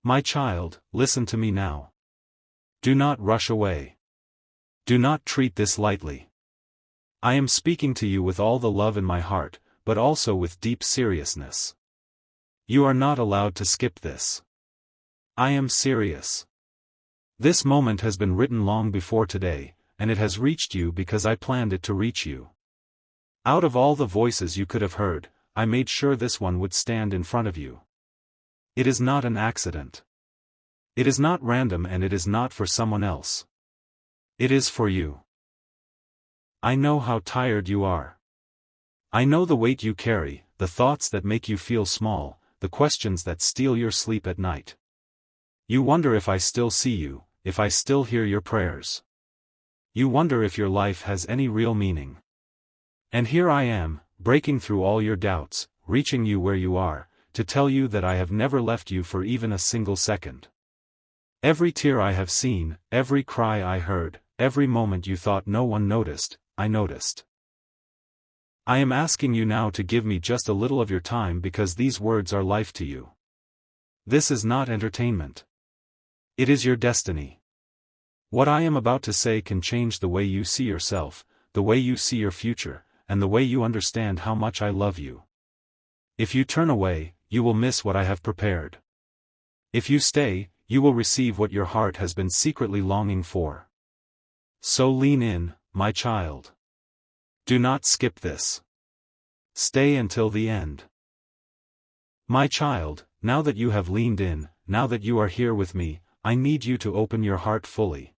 My child, listen to me now. Do not rush away. Do not treat this lightly. I am speaking to you with all the love in my heart, but also with deep seriousness. You are not allowed to skip this. I am serious. This moment has been written long before today, and it has reached you because I planned it to reach you. Out of all the voices you could have heard, I made sure this one would stand in front of you. It is not an accident. It is not random, and it is not for someone else. It is for you. I know how tired you are. I know the weight you carry, the thoughts that make you feel small, the questions that steal your sleep at night. You wonder if I still see you, if I still hear your prayers. You wonder if your life has any real meaning. And here I am, breaking through all your doubts, reaching you where you are, to tell you that I have never left you for even a single second. Every tear I have seen, every cry I heard, every moment you thought no one noticed, I noticed. I am asking you now to give me just a little of your time because these words are life to you. This is not entertainment. It is your destiny. What I am about to say can change the way you see yourself, the way you see your future, and the way you understand how much I love you. If you turn away, you will miss what I have prepared. If you stay, you will receive what your heart has been secretly longing for. So lean in, my child. Do not skip this. Stay until the end. My child, now that you have leaned in, now that you are here with me, I need you to open your heart fully.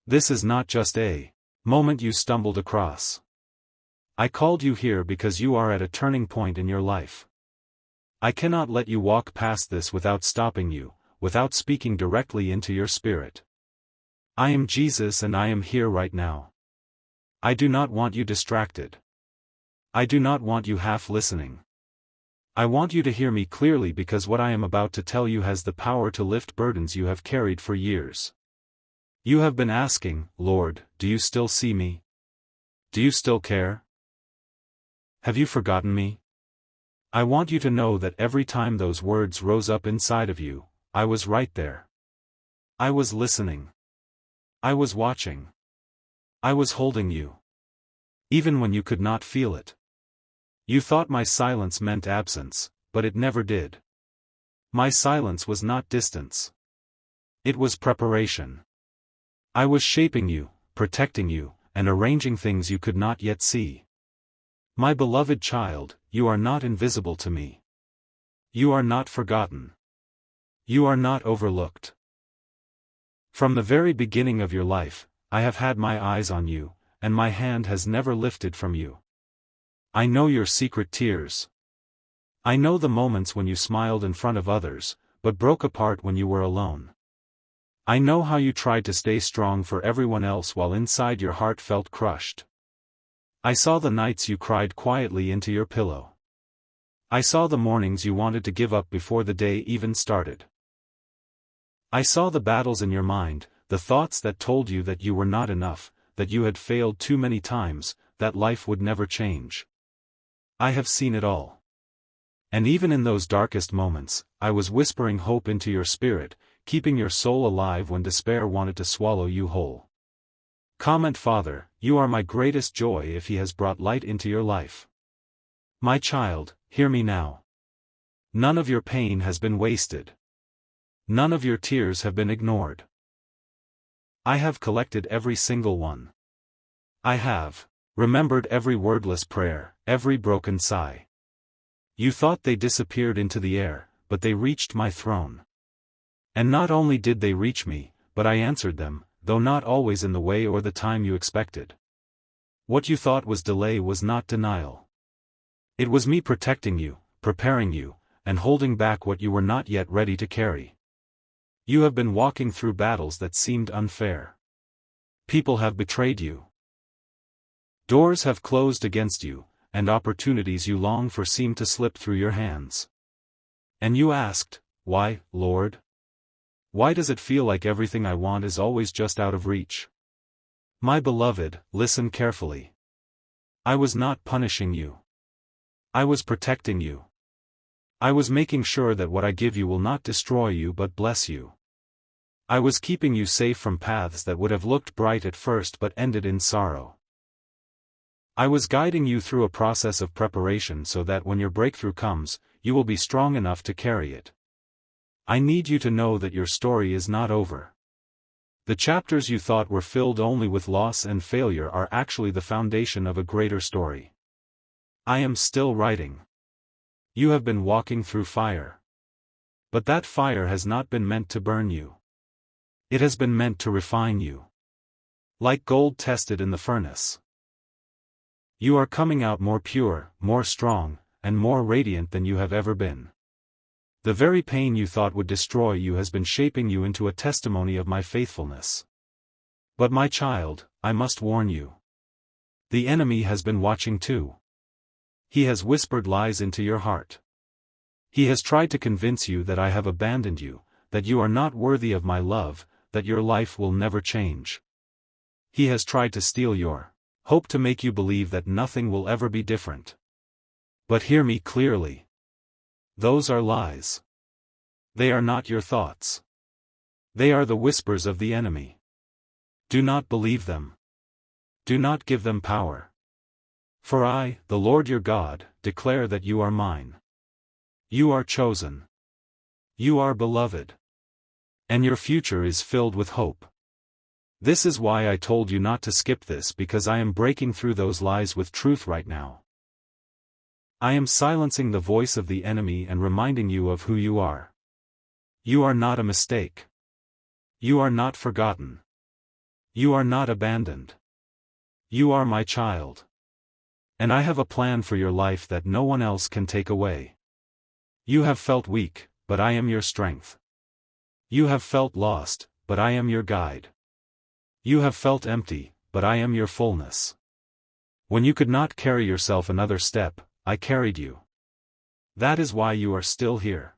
This is not just a moment you stumbled across. I called you here because you are at a turning point in your life. I cannot let you walk past this without stopping you, without speaking directly into your spirit. I am Jesus and I am here right now. I do not want you distracted. I do not want you half listening. I want you to hear me clearly because what I am about to tell you has the power to lift burdens you have carried for years. You have been asking, Lord, do you still see me? Do you still care? Have you forgotten me? I want you to know that every time those words rose up inside of you, I was right there. I was listening. I was watching. I was holding you. Even when you could not feel it. You thought my silence meant absence, but it never did. My silence was not distance. It was preparation. I was shaping you, protecting you, and arranging things you could not yet see. My beloved child, you are not invisible to me. You are not forgotten. You are not overlooked. From the very beginning of your life, I have had my eyes on you, and my hand has never lifted from you. I know your secret tears. I know the moments when you smiled in front of others, but broke apart when you were alone. I know how you tried to stay strong for everyone else while inside your heart felt crushed. I saw the nights you cried quietly into your pillow. I saw the mornings you wanted to give up before the day even started. I saw the battles in your mind, the thoughts that told you that you were not enough, that you had failed too many times, that life would never change. I have seen it all. And even in those darkest moments, I was whispering hope into your spirit, keeping your soul alive when despair wanted to swallow you whole. Comment Father, you are my greatest joy if He has brought light into your life. My child, hear me now. None of your pain has been wasted. None of your tears have been ignored. I have collected every single one. I have remembered every wordless prayer, every broken sigh. You thought they disappeared into the air, but they reached my throne. And not only did they reach me, but I answered them, though not always in the way or the time you expected. What you thought was delay was not denial. It was me protecting you, preparing you, and holding back what you were not yet ready to carry. You have been walking through battles that seemed unfair. People have betrayed you. Doors have closed against you, and opportunities you long for seem to slip through your hands. And you asked, why, Lord? Why does it feel like everything I want is always just out of reach? My beloved, listen carefully. I was not punishing you. I was protecting you. I was making sure that what I give you will not destroy you but bless you. I was keeping you safe from paths that would have looked bright at first but ended in sorrow. I was guiding you through a process of preparation so that when your breakthrough comes, you will be strong enough to carry it. I need you to know that your story is not over. The chapters you thought were filled only with loss and failure are actually the foundation of a greater story. I am still writing. You have been walking through fire. But that fire has not been meant to burn you. It has been meant to refine you. Like gold tested in the furnace. You are coming out more pure, more strong, and more radiant than you have ever been. The very pain you thought would destroy you has been shaping you into a testimony of my faithfulness. But my child, I must warn you. The enemy has been watching too. He has whispered lies into your heart. He has tried to convince you that I have abandoned you, that you are not worthy of my love, that your life will never change. He has tried to steal your hope, to make you believe that nothing will ever be different. But hear me clearly. Those are lies. They are not your thoughts. They are the whispers of the enemy. Do not believe them. Do not give them power. For I, the Lord your God, declare that you are mine. You are chosen. You are beloved. And your future is filled with hope. This is why I told you not to skip this, because I am breaking through those lies with truth right now. I am silencing the voice of the enemy and reminding you of who you are. You are not a mistake. You are not forgotten. You are not abandoned. You are my child. And I have a plan for your life that no one else can take away. You have felt weak, but I am your strength. You have felt lost, but I am your guide. You have felt empty, but I am your fullness. When you could not carry yourself another step, I carried you. That is why you are still here.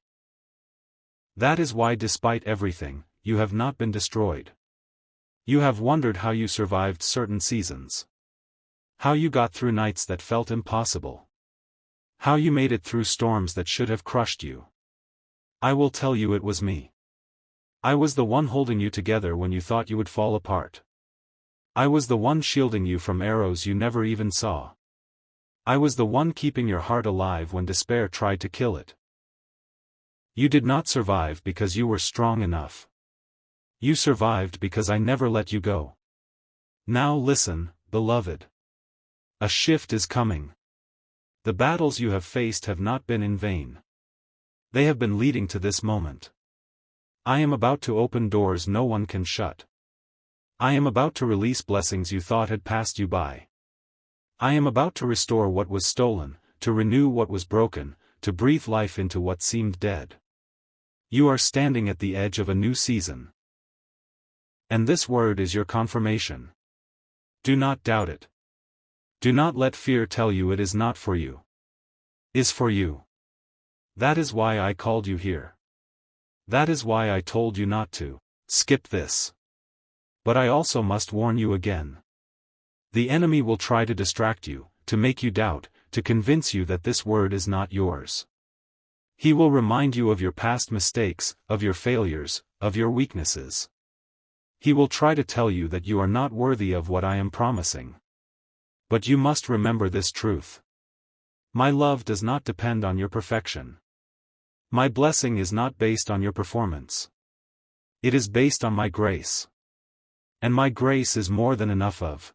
That is why, despite everything, you have not been destroyed. You have wondered how you survived certain seasons. How you got through nights that felt impossible. How you made it through storms that should have crushed you. I will tell you, it was me. I was the one holding you together when you thought you would fall apart. I was the one shielding you from arrows you never even saw. I was the one keeping your heart alive when despair tried to kill it. You did not survive because you were strong enough. You survived because I never let you go. Now listen, beloved. A shift is coming. The battles you have faced have not been in vain. They have been leading to this moment. I am about to open doors no one can shut. I am about to release blessings you thought had passed you by. I am about to restore what was stolen, to renew what was broken, to breathe life into what seemed dead. You are standing at the edge of a new season. And this word is your confirmation. Do not doubt it. Do not let fear tell you it is not for you. Is for you. That is why I called you here. That is why I told you not to skip this. But I also must warn you again. The enemy will try to distract you, to make you doubt, to convince you that this word is not yours. He will remind you of your past mistakes, of your failures, of your weaknesses. He will try to tell you that you are not worthy of what I am promising. But you must remember this truth. My love does not depend on your perfection. My blessing is not based on your performance. It is based on my grace. And my grace is more than enough of.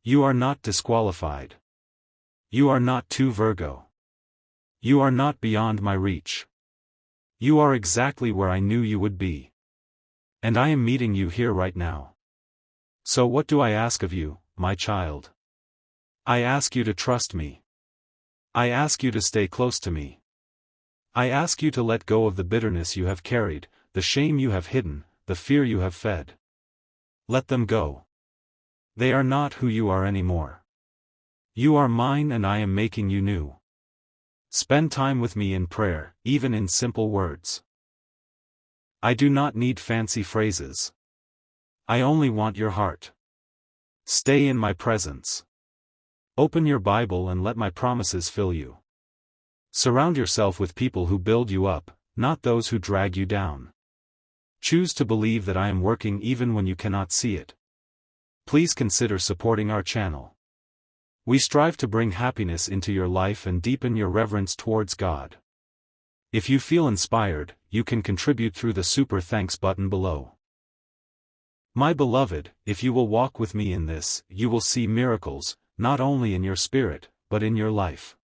You are not disqualified. You are not too Virgo. You are not beyond my reach. You are exactly where I knew you would be. And I am meeting you here right now. So what do I ask of you, my child? I ask you to trust me. I ask you to stay close to me. I ask you to let go of the bitterness you have carried, the shame you have hidden, the fear you have fed. Let them go. They are not who you are anymore. You are mine and I am making you new. Spend time with me in prayer, even in simple words. I do not need fancy phrases. I only want your heart. Stay in my presence. Open your Bible and let my promises fill you. Surround yourself with people who build you up, not those who drag you down. Choose to believe that I am working even when you cannot see it. Please consider supporting our channel. We strive to bring happiness into your life and deepen your reverence towards God. If you feel inspired, you can contribute through the Super Thanks button below. My beloved, if you will walk with me in this, you will see miracles, not only in your spirit, but in your life.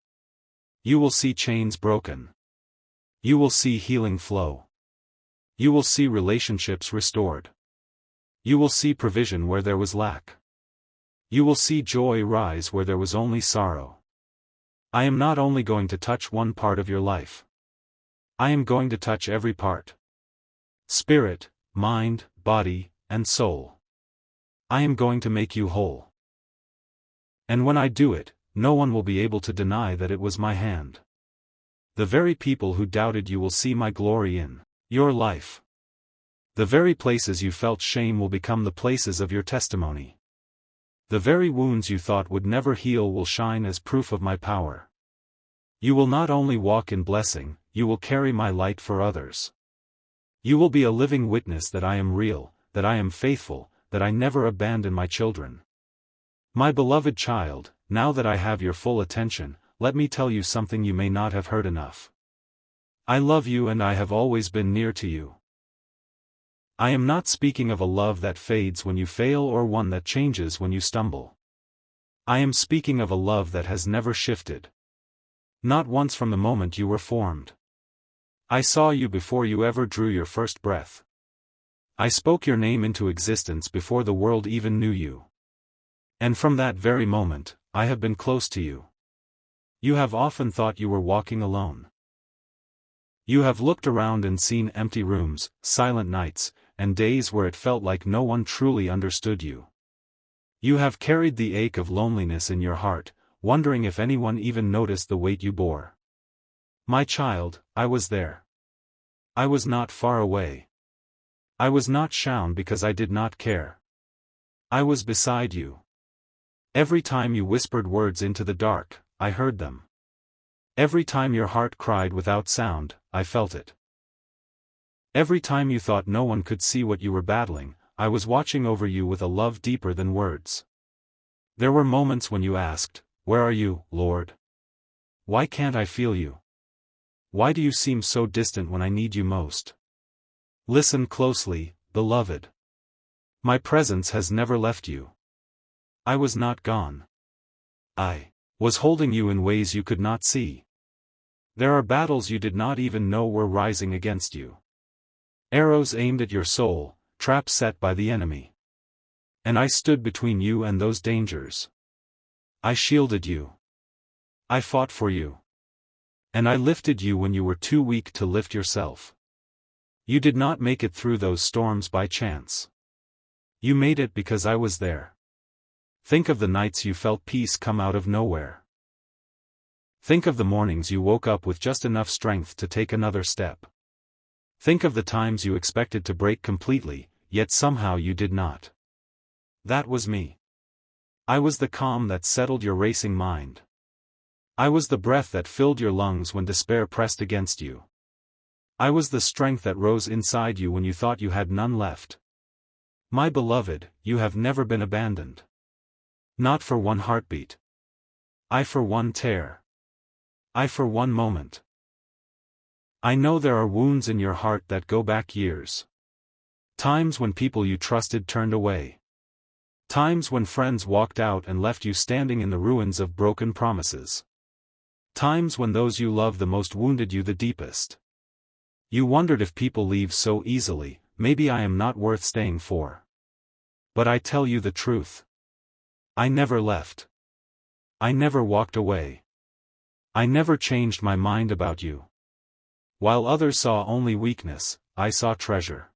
You will see chains broken. You will see healing flow. You will see relationships restored. You will see provision where there was lack. You will see joy rise where there was only sorrow. I am not only going to touch one part of your life. I am going to touch every part. Spirit, mind, body, and soul. I am going to make you whole. And when I do it, no one will be able to deny that it was my hand. The very people who doubted you will see my glory in your life. The very places you felt shame will become the places of your testimony. The very wounds you thought would never heal will shine as proof of my power. You will not only walk in blessing, you will carry my light for others. You will be a living witness that I am real, that I am faithful, that I never abandon my children. My beloved child, now that I have your full attention, let me tell you something you may not have heard enough. I love you and I have always been near to you. I am not speaking of a love that fades when you fail or one that changes when you stumble. I am speaking of a love that has never shifted. Not once from the moment you were formed. I saw you before you ever drew your first breath. I spoke your name into existence before the world even knew you. And from that very moment, I have been close to you. You have often thought you were walking alone. You have looked around and seen empty rooms, silent nights, and days where it felt like no one truly understood you. You have carried the ache of loneliness in your heart, wondering if anyone even noticed the weight you bore. My child, I was there. I was not far away. I was not shun because I did not care. I was beside you. Every time you whispered words into the dark, I heard them. Every time your heart cried without sound, I felt it. Every time you thought no one could see what you were battling, I was watching over you with a love deeper than words. There were moments when you asked, "Where are you, Lord? Why can't I feel you? Why do you seem so distant when I need you most?" Listen closely, beloved. My presence has never left you. I was not gone. I was holding you in ways you could not see. There are battles you did not even know were rising against you. Arrows aimed at your soul, traps set by the enemy. And I stood between you and those dangers. I shielded you. I fought for you. And I lifted you when you were too weak to lift yourself. You did not make it through those storms by chance. You made it because I was there. Think of the nights you felt peace come out of nowhere. Think of the mornings you woke up with just enough strength to take another step. Think of the times you expected to break completely, yet somehow you did not. That was me. I was the calm that settled your racing mind. I was the breath that filled your lungs when despair pressed against you. I was the strength that rose inside you when you thought you had none left. My beloved, you have never been abandoned. Not for one heartbeat. I for one tear. I for one moment. I know there are wounds in your heart that go back years. Times when people you trusted turned away. Times when friends walked out and left you standing in the ruins of broken promises. Times when those you loved the most wounded you the deepest. You wondered if people leave so easily, maybe I am not worth staying for. But I tell you the truth. I never left. I never walked away. I never changed my mind about you. While others saw only weakness, I saw treasure.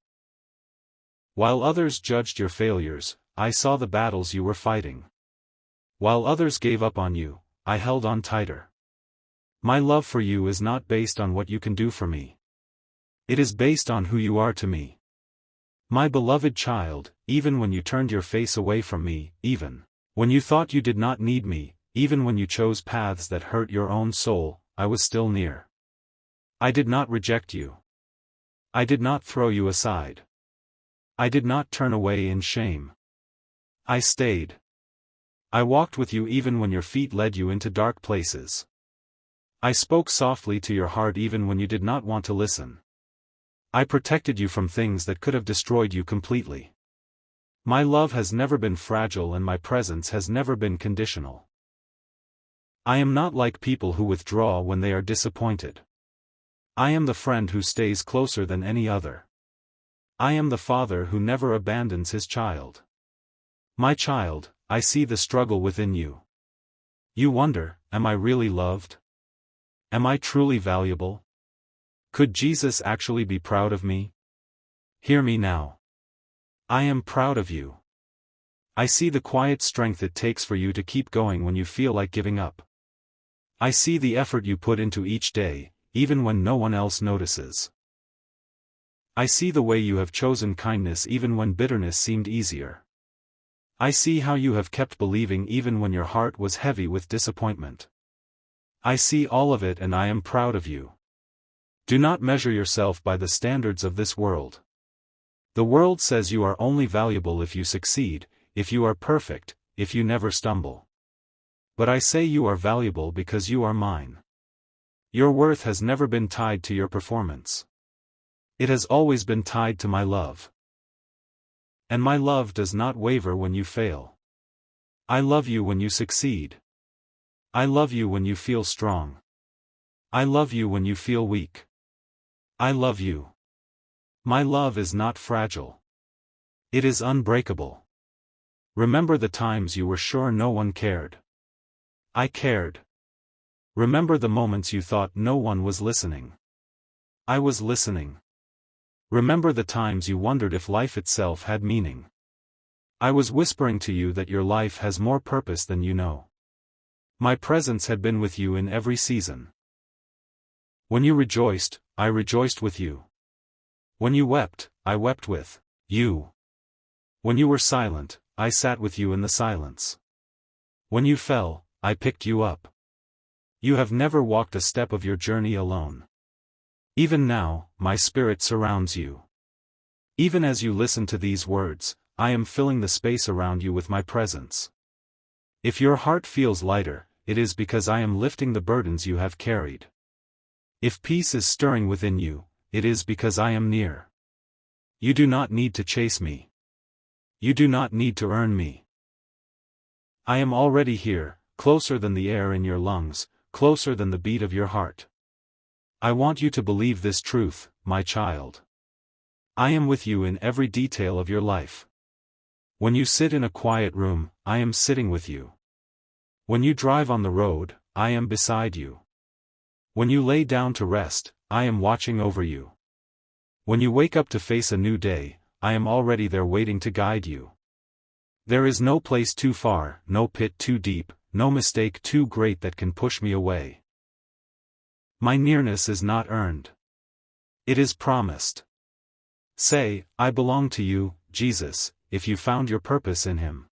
While others judged your failures, I saw the battles you were fighting. While others gave up on you, I held on tighter. My love for you is not based on what you can do for me. It is based on who you are to me. My beloved child, even when you turned your face away from me, even when you thought you did not need me, even when you chose paths that hurt your own soul, I was still near. I did not reject you. I did not throw you aside. I did not turn away in shame. I stayed. I walked with you even when your feet led you into dark places. I spoke softly to your heart even when you did not want to listen. I protected you from things that could have destroyed you completely. My love has never been fragile and my presence has never been conditional. I am not like people who withdraw when they are disappointed. I am the friend who stays closer than any other. I am the father who never abandons his child. My child, I see the struggle within you. You wonder, am I really loved? Am I truly valuable? Could Jesus actually be proud of me? Hear me now. I am proud of you. I see the quiet strength it takes for you to keep going when you feel like giving up. I see the effort you put into each day, even when no one else notices. I see the way you have chosen kindness even when bitterness seemed easier. I see how you have kept believing even when your heart was heavy with disappointment. I see all of it and I am proud of you. Do not measure yourself by the standards of this world. The world says you are only valuable if you succeed, if you are perfect, if you never stumble. But I say you are valuable because you are mine. Your worth has never been tied to your performance. It has always been tied to my love. And my love does not waver when you fail. I love you when you succeed. I love you when you feel strong. I love you when you feel weak. I love you. My love is not fragile. It is unbreakable. Remember the times you were sure no one cared. I cared. Remember the moments you thought no one was listening. I was listening. Remember the times you wondered if life itself had meaning. I was whispering to you that your life has more purpose than you know. My presence had been with you in every season. When you rejoiced, I rejoiced with you. When you wept, I wept with you. When you were silent, I sat with you in the silence. When you fell, I picked you up. You have never walked a step of your journey alone. Even now, my spirit surrounds you. Even as you listen to these words, I am filling the space around you with my presence. If your heart feels lighter, it is because I am lifting the burdens you have carried. If peace is stirring within you, it is because I am near. You do not need to chase me. You do not need to earn me. I am already here, closer than the air in your lungs, closer than the beat of your heart. I want you to believe this truth, my child. I am with you in every detail of your life. When you sit in a quiet room, I am sitting with you. When you drive on the road, I am beside you. When you lay down to rest, I am watching over you. When you wake up to face a new day, I am already there waiting to guide you. There is no place too far, no pit too deep, no mistake too great that can push me away. My nearness is not earned. It is promised. Say, I belong to you, Jesus, if you found your purpose in Him.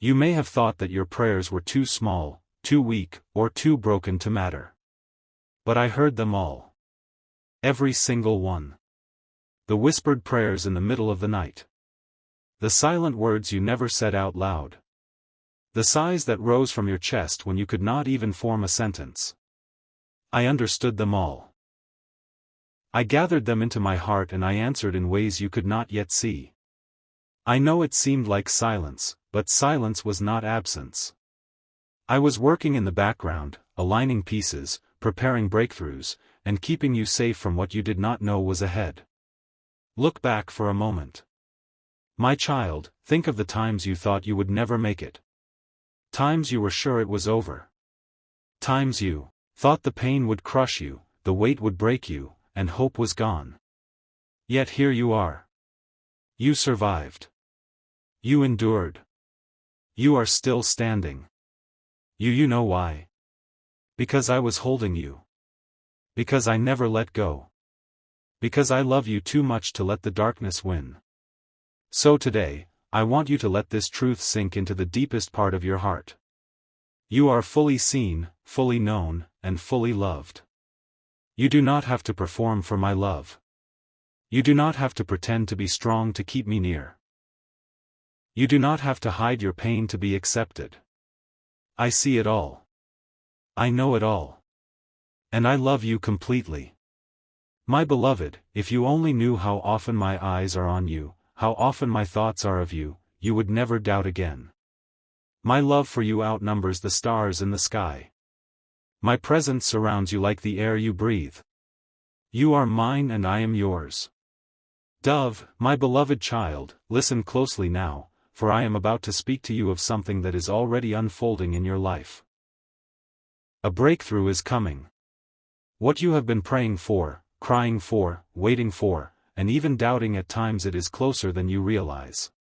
You may have thought that your prayers were too small, too weak, or too broken to matter. But I heard them all. Every single one. The whispered prayers in the middle of the night. The silent words you never said out loud. The sighs that rose from your chest when you could not even form a sentence. I understood them all. I gathered them into my heart and I answered in ways you could not yet see. I know it seemed like silence, but silence was not absence. I was working in the background, aligning pieces, preparing breakthroughs, and keeping you safe from what you did not know was ahead. Look back for a moment. My child, think of the times you thought you would never make it. Times you were sure it was over. Times you thought the pain would crush you, the weight would break you, and hope was gone. Yet here you are. You survived. You endured. You are still standing. You know why? Because I was holding you. Because I never let go. Because I love you too much to let the darkness win. So today, I want you to let this truth sink into the deepest part of your heart. You are fully seen, fully known, and fully loved. You do not have to perform for my love. You do not have to pretend to be strong to keep me near. You do not have to hide your pain to be accepted. I see it all. I know it all. And I love you completely. My beloved, if you only knew how often my eyes are on you, how often my thoughts are of you, you would never doubt again. My love for you outnumbers the stars in the sky. My presence surrounds you like the air you breathe. You are mine and I am yours. Dove, my beloved child, listen closely now, for I am about to speak to you of something that is already unfolding in your life. A breakthrough is coming. What you have been praying for, crying for, waiting for, and even doubting at times, it is closer than you realize.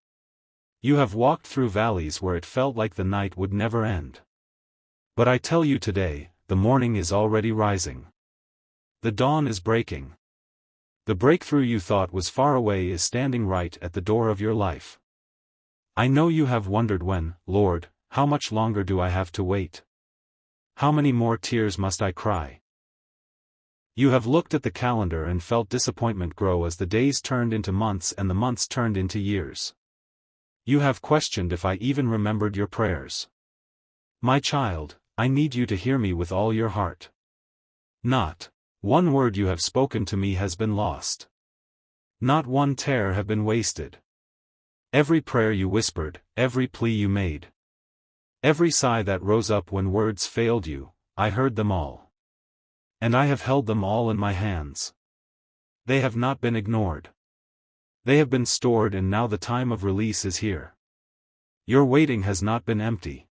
You have walked through valleys where it felt like the night would never end. But I tell you today, the morning is already rising. The dawn is breaking. The breakthrough you thought was far away is standing right at the door of your life. I know you have wondered when, Lord, how much longer do I have to wait? How many more tears must I cry? You have looked at the calendar and felt disappointment grow as the days turned into months and the months turned into years. You have questioned if I even remembered your prayers. My child, I need you to hear me with all your heart. Not one word you have spoken to me has been lost. Not one tear have been wasted. Every prayer you whispered, every plea you made, every sigh that rose up when words failed you, I heard them all. And I have held them all in my hands. They have not been ignored. They have been stored, and now the time of release is here. Your waiting has not been empty.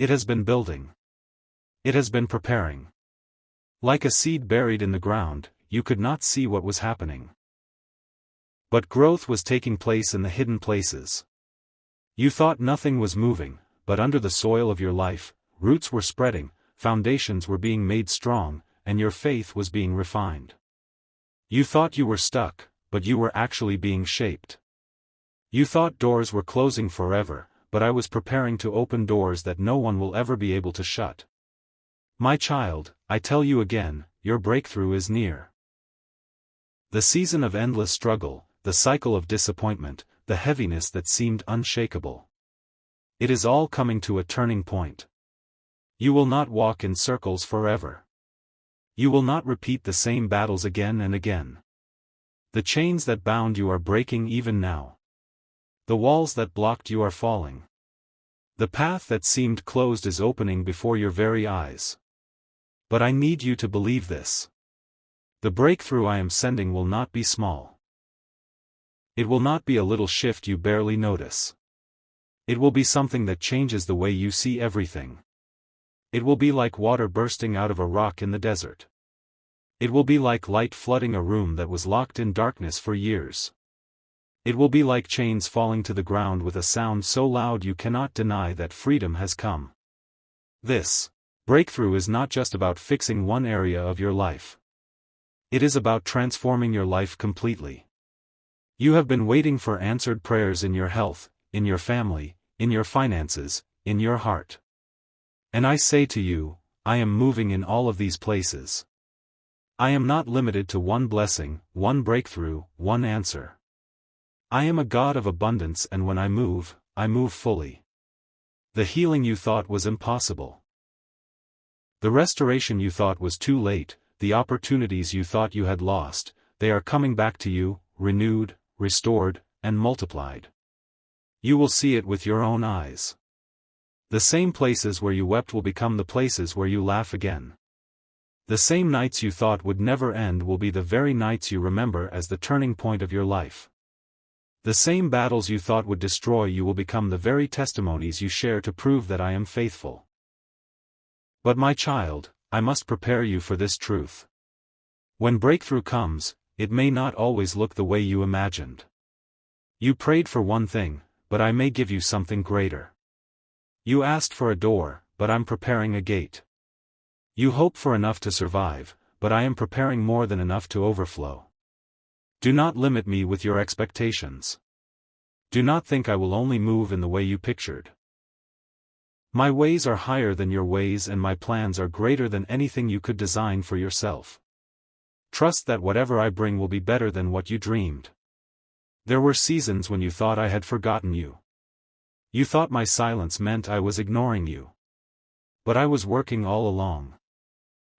It has been building. It has been preparing. Like a seed buried in the ground, you could not see what was happening. But growth was taking place in the hidden places. You thought nothing was moving, but under the soil of your life, roots were spreading, foundations were being made strong, and your faith was being refined. You thought you were stuck, but you were actually being shaped. You thought doors were closing forever, but I was preparing to open doors that no one will ever be able to shut. My child, I tell you again, your breakthrough is near. The season of endless struggle, the cycle of disappointment, the heaviness that seemed unshakable. It is all coming to a turning point. You will not walk in circles forever. You will not repeat the same battles again and again. The chains that bound you are breaking even now. The walls that blocked you are falling. The path that seemed closed is opening before your very eyes. But I need you to believe this. The breakthrough I am sending will not be small. It will not be a little shift you barely notice. It will be something that changes the way you see everything. It will be like water bursting out of a rock in the desert. It will be like light flooding a room that was locked in darkness for years. It will be like chains falling to the ground with a sound so loud you cannot deny that freedom has come. This breakthrough is not just about fixing one area of your life. It is about transforming your life completely. You have been waiting for answered prayers in your health, in your family, in your finances, in your heart. And I say to you, I am moving in all of these places. I am not limited to one blessing, one breakthrough, one answer. I am a God of abundance, and when I move fully. The healing you thought was impossible. The restoration you thought was too late, the opportunities you thought you had lost, they are coming back to you, renewed, restored, and multiplied. You will see it with your own eyes. The same places where you wept will become the places where you laugh again. The same nights you thought would never end will be the very nights you remember as the turning point of your life. The same battles you thought would destroy you will become the very testimonies you share to prove that I am faithful. But my child, I must prepare you for this truth. When breakthrough comes, it may not always look the way you imagined. You prayed for one thing, but I may give you something greater. You asked for a door, but I'm preparing a gate. You hope for enough to survive, but I am preparing more than enough to overflow. Do not limit me with your expectations. Do not think I will only move in the way you pictured. My ways are higher than your ways and my plans are greater than anything you could design for yourself. Trust that whatever I bring will be better than what you dreamed. There were seasons when you thought I had forgotten you. You thought my silence meant I was ignoring you. But I was working all along.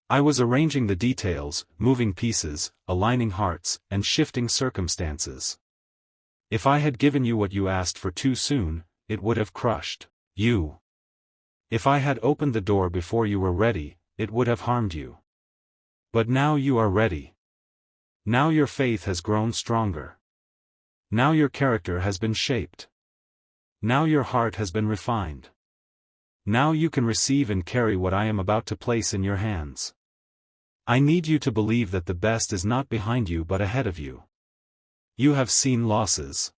I was arranging the details, moving pieces, aligning hearts, and shifting circumstances. If I had given you what you asked for too soon, it would have crushed you. If I had opened the door before you were ready, it would have harmed you. But now you are ready. Now your faith has grown stronger. Now your character has been shaped. Now your heart has been refined. Now you can receive and carry what I am about to place in your hands. I need you to believe that the best is not behind you but ahead of you. You have seen losses.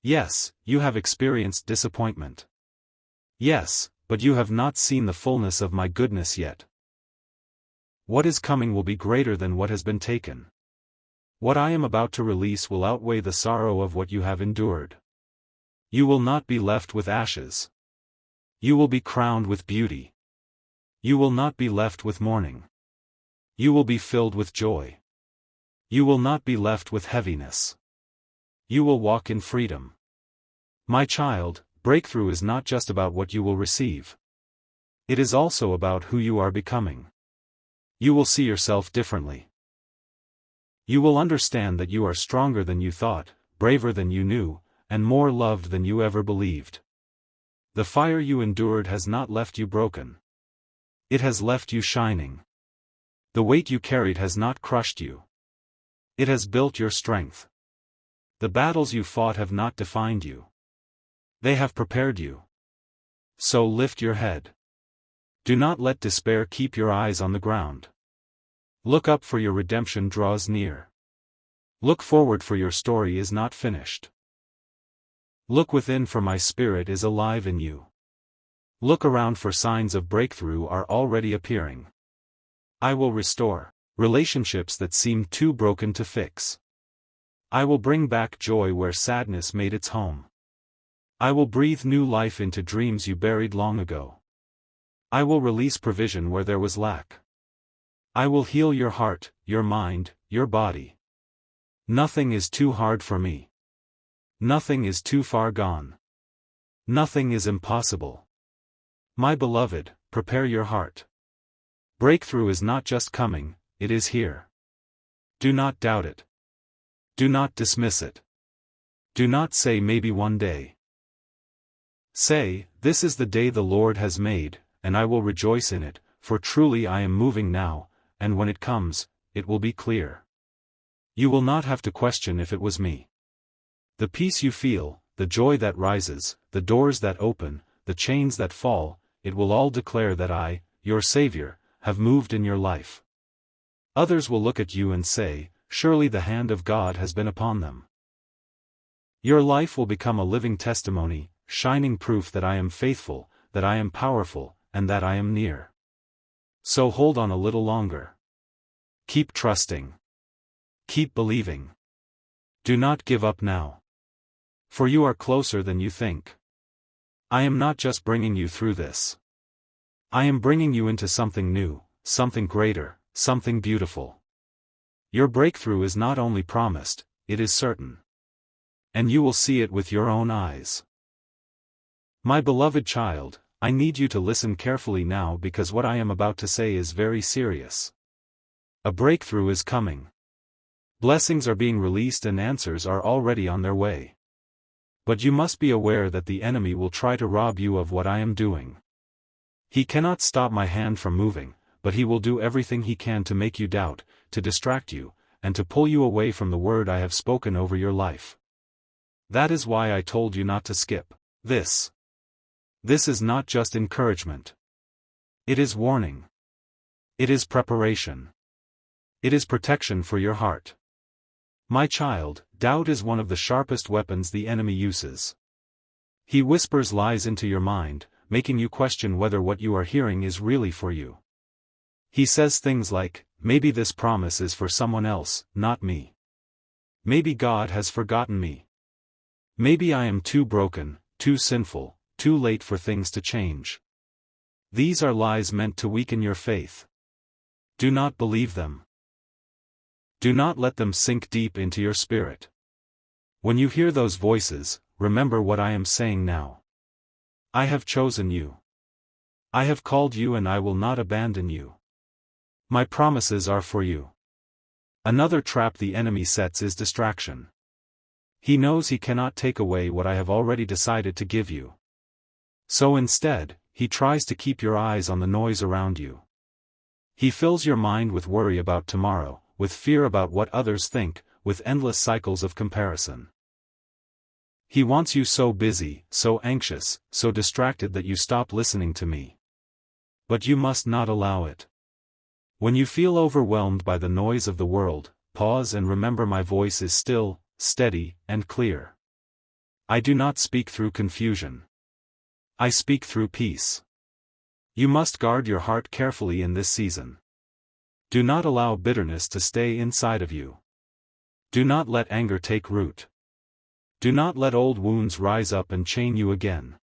Yes, you have experienced disappointment. Yes, but you have not seen the fullness of my goodness yet. What is coming will be greater than what has been taken. What I am about to release will outweigh the sorrow of what you have endured. You will not be left with ashes. You will be crowned with beauty. You will not be left with mourning. You will be filled with joy. You will not be left with heaviness. You will walk in freedom. My child, breakthrough is not just about what you will receive. It is also about who you are becoming. You will see yourself differently. You will understand that you are stronger than you thought, braver than you knew, and more loved than you ever believed. The fire you endured has not left you broken. It has left you shining. The weight you carried has not crushed you. It has built your strength. The battles you fought have not defined you. They have prepared you. So lift your head. Do not let despair keep your eyes on the ground. Look up, for your redemption draws near. Look forward, for your story is not finished. Look within, for my spirit is alive in you. Look around, for signs of breakthrough are already appearing. I will restore relationships that seem too broken to fix. I will bring back joy where sadness made its home. I will breathe new life into dreams you buried long ago. I will release provision where there was lack. I will heal your heart, your mind, your body. Nothing is too hard for me. Nothing is too far gone. Nothing is impossible. My beloved, prepare your heart. Breakthrough is not just coming, it is here. Do not doubt it. Do not dismiss it. Do not say maybe one day. Say, this is the day the Lord has made, and I will rejoice in it, for truly I am moving now, and when it comes, it will be clear. You will not have to question if it was me. The peace you feel, the joy that rises, the doors that open, the chains that fall, it will all declare that I, your Savior, have moved in your life. Others will look at you and say, surely the hand of God has been upon them. Your life will become a living testimony, shining proof that I am faithful, that I am powerful, and that I am near. So hold on a little longer. Keep trusting. Keep believing. Do not give up now. For you are closer than you think. I am not just bringing you through this. I am bringing you into something new, something greater, something beautiful. Your breakthrough is not only promised, it is certain. And you will see it with your own eyes. My beloved child, I need you to listen carefully now because what I am about to say is very serious. A breakthrough is coming. Blessings are being released and answers are already on their way. But you must be aware that the enemy will try to rob you of what I am doing. He cannot stop my hand from moving, but he will do everything he can to make you doubt, to distract you, and to pull you away from the word I have spoken over your life. That is why I told you not to skip this. This is not just encouragement. It is warning. It is preparation. It is protection for your heart. My child, doubt is one of the sharpest weapons the enemy uses. He whispers lies into your mind, making you question whether what you are hearing is really for you. He says things like, maybe this promise is for someone else, not me. Maybe God has forgotten me. Maybe I am too broken, too sinful, too late for things to change. These are lies meant to weaken your faith. Do not believe them. Do not let them sink deep into your spirit. When you hear those voices, remember what I am saying now. I have chosen you. I have called you and I will not abandon you. My promises are for you. Another trap the enemy sets is distraction. He knows he cannot take away what I have already decided to give you. So instead, he tries to keep your eyes on the noise around you. He fills your mind with worry about tomorrow, with fear about what others think, with endless cycles of comparison. He wants you so busy, so anxious, so distracted that you stop listening to me. But you must not allow it. When you feel overwhelmed by the noise of the world, pause and remember my voice is still, steady, and clear. I do not speak through confusion. I speak through peace. You must guard your heart carefully in this season. Do not allow bitterness to stay inside of you. Do not let anger take root. Do not let old wounds rise up and chain you again.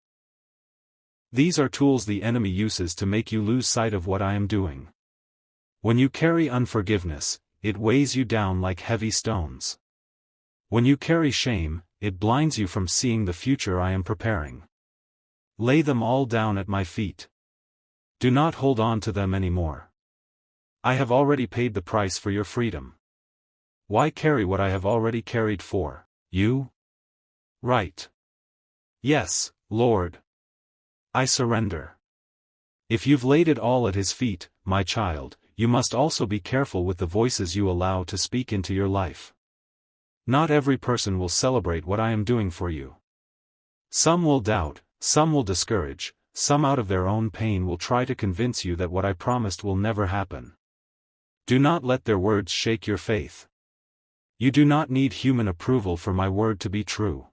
These are tools the enemy uses to make you lose sight of what I am doing. When you carry unforgiveness, it weighs you down like heavy stones. When you carry shame, it blinds you from seeing the future I am preparing. Lay them all down at my feet. Do not hold on to them anymore. I have already paid the price for your freedom. Why carry what I have already carried for you? Right. Yes, Lord. I surrender. If you've laid it all at his feet, my child, you must also be careful with the voices you allow to speak into your life. Not every person will celebrate what I am doing for you. Some will doubt, some will discourage, some out of their own pain will try to convince you that what I promised will never happen. Do not let their words shake your faith. You do not need human approval for my word to be true.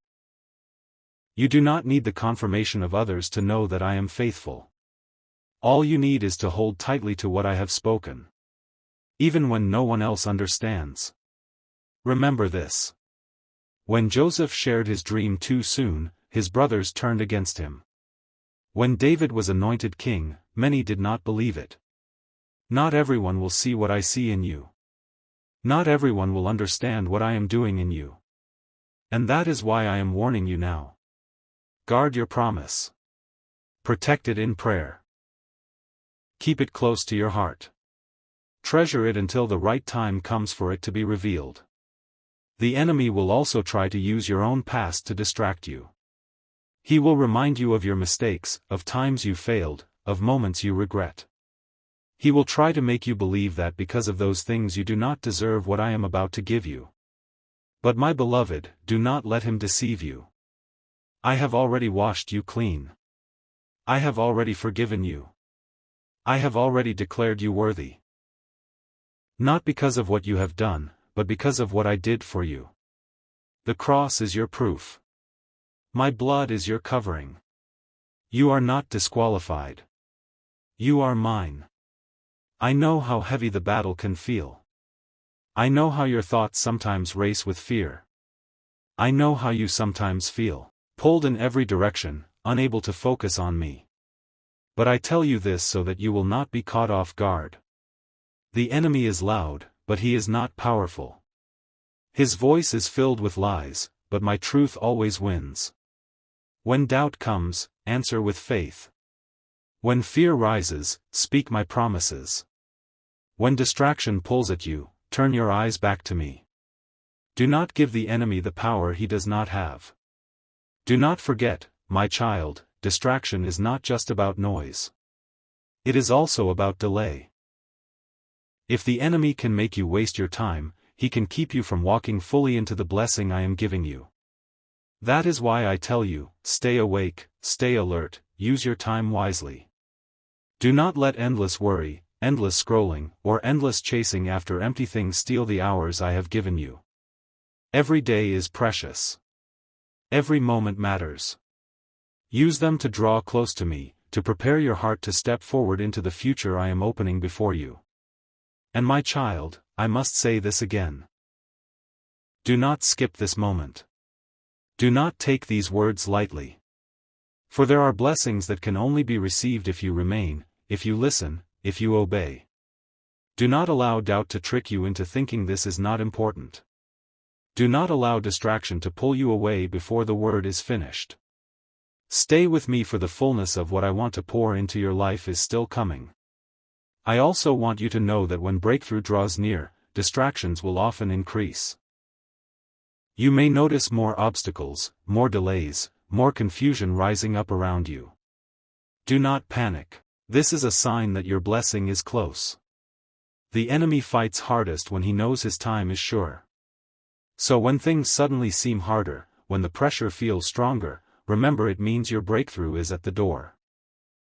You do not need the confirmation of others to know that I am faithful. All you need is to hold tightly to what I have spoken. Even when no one else understands. Remember this. When Joseph shared his dream too soon, his brothers turned against him. When David was anointed king, many did not believe it. Not everyone will see what I see in you. Not everyone will understand what I am doing in you. And that is why I am warning you now. Guard your promise. Protect it in prayer. Keep it close to your heart. Treasure it until the right time comes for it to be revealed. The enemy will also try to use your own past to distract you. He will remind you of your mistakes, of times you failed, of moments you regret. He will try to make you believe that because of those things you do not deserve what I am about to give you. But my beloved, do not let him deceive you. I have already washed you clean. I have already forgiven you. I have already declared you worthy. Not because of what you have done, but because of what I did for you. The cross is your proof. My blood is your covering. You are not disqualified. You are mine. I know how heavy the battle can feel. I know how your thoughts sometimes race with fear. I know how you sometimes feel pulled in every direction, unable to focus on me. But I tell you this so that you will not be caught off guard. The enemy is loud, but he is not powerful. His voice is filled with lies, but my truth always wins. When doubt comes, answer with faith. When fear rises, speak my promises. When distraction pulls at you, turn your eyes back to me. Do not give the enemy the power he does not have. Do not forget, my child, distraction is not just about noise. It is also about delay. If the enemy can make you waste your time, he can keep you from walking fully into the blessing I am giving you. That is why I tell you, stay awake, stay alert, use your time wisely. Do not let endless worry, endless scrolling, or endless chasing after empty things steal the hours I have given you. Every day is precious. Every moment matters. Use them to draw close to me, to prepare your heart to step forward into the future I am opening before you. And my child, I must say this again. Do not skip this moment. Do not take these words lightly. For there are blessings that can only be received if you remain, if you listen, if you obey. Do not allow doubt to trick you into thinking this is not important. Do not allow distraction to pull you away before the word is finished. Stay with me, for the fullness of what I want to pour into your life is still coming. I also want you to know that when breakthrough draws near, distractions will often increase. You may notice more obstacles, more delays, more confusion rising up around you. Do not panic. This is a sign that your blessing is close. The enemy fights hardest when he knows his time is sure. So when things suddenly seem harder, when the pressure feels stronger, remember it means your breakthrough is at the door.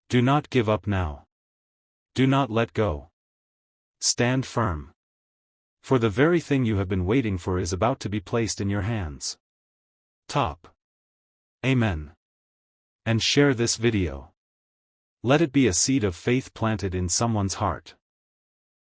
Do not give up now. Do not let go. Stand firm. For the very thing you have been waiting for is about to be placed in your hands. Amen. And share this video. Let it be a seed of faith planted in someone's heart.